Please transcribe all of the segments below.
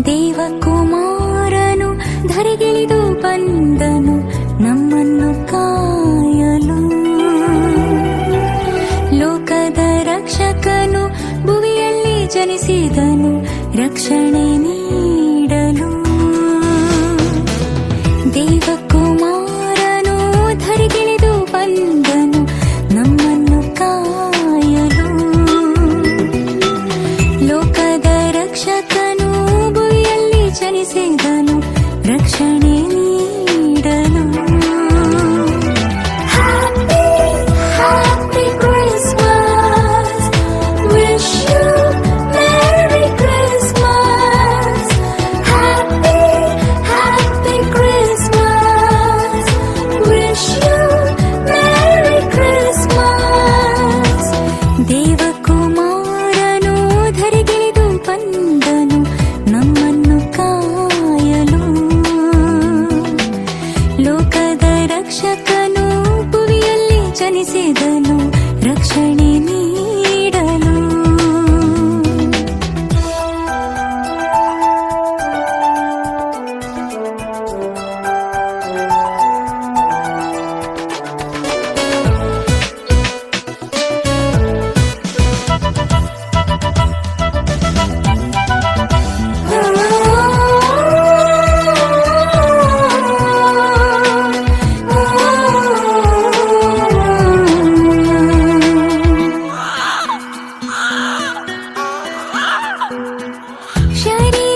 ದೇವಕುಮಾರನು ಧರೆಗಿಳಿದು ಬಂದನು ನಮ್ಮನ್ನು ಕಾಯಲು. ಲೋಕದ ರಕ್ಷಕನು ಭುವಿಯಲ್ಲಿ ಜನಿಸಿದನು ರಕ್ಷಣೆ ನೀಡಲು. ದೇವಕುಮಾರನು ಧರೆಗಿಳಿದು ಬಂದನು ನಮ್ಮನ್ನು ಕಾಯಲು. ಲೋಕದ ರಕ್ಷಕನು ಭುವಿಯಲ್ಲಿ ಜನಿಸಿದನು ರಕ್ಷಣೆ ನೀಡಲು. Happy Christmas, wish you Merry Christmas. Happy Christmas, wish you Merry Christmas. ದೇವಕುಮಾರನು ಧರೆಗಿಳಿದು ಬಂದನು ನಮ್ಮನ್ನು ಕಾಯಲು. ಲೋಕದ ರಕ್ಷಕನು ಭುವಿಯಲ್ಲಿ ಜನಿಸಿದನು ರಕ್ಷಣೆ ನೀಡಲು.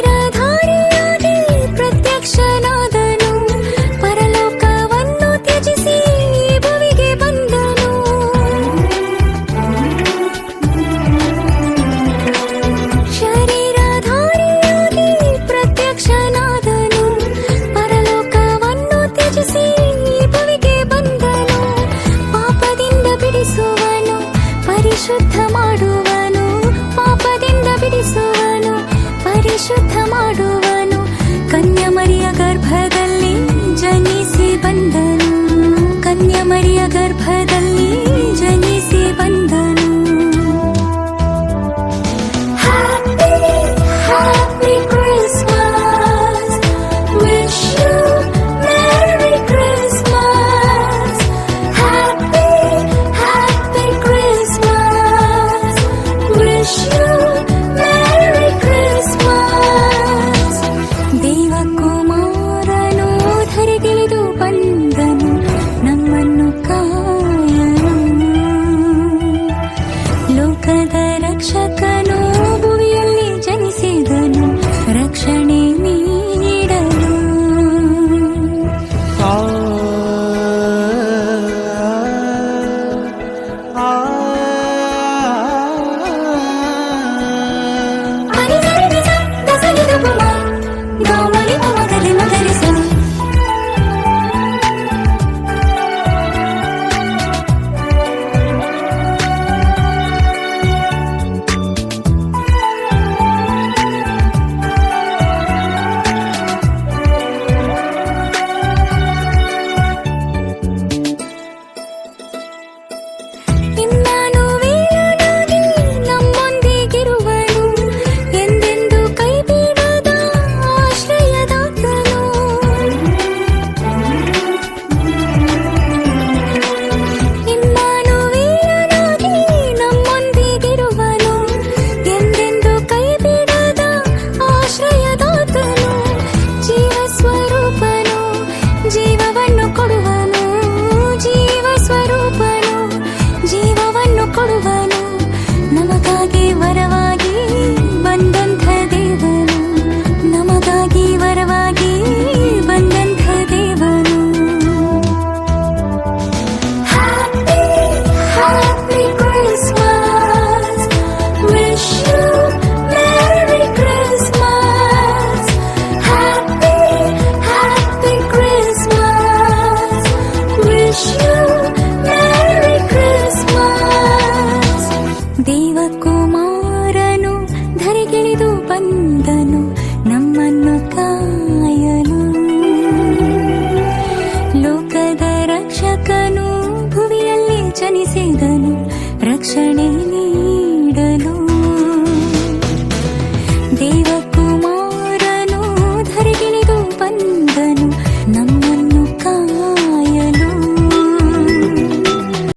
ಶರೀರಧಾರಿಯಾಗಿ ಪ್ರತ್ಯಕ್ಷನಾದನು, ಪರಲೋಕವನ್ನು ತ್ಯಜಿಸಿ ಈ ಭುವಿಗೆ ಬಂದನು. ಶರೀರಧಾರಿಯಾಗಿ ಪ್ರತ್ಯಕ್ಷನಾದನು, ಪರಲೋಕವನ್ನು ತ್ಯಜಿಸಿ ಈ ಭುವಿಗೆ ಬಂದನು. ಪಾಪದಿಂದ ಬಿಡಿಸುವನು, ಪರಿಶುದ್ಧ ಮಾಡುವನು. ಪಾಪದಿಂದ ಬಿಡಿಸುವನು, ಪರಿಶುದ್ಧ ಮಾಡುವನು. ಕನ್ಯಮರಿಯ ಗರ್ಭದಲ್ಲಿ ಜನಿಸಿ ಬಂದನು, ಕನ್ಯಮರಿಯ ಗರ್ಭದಲ್ಲಿ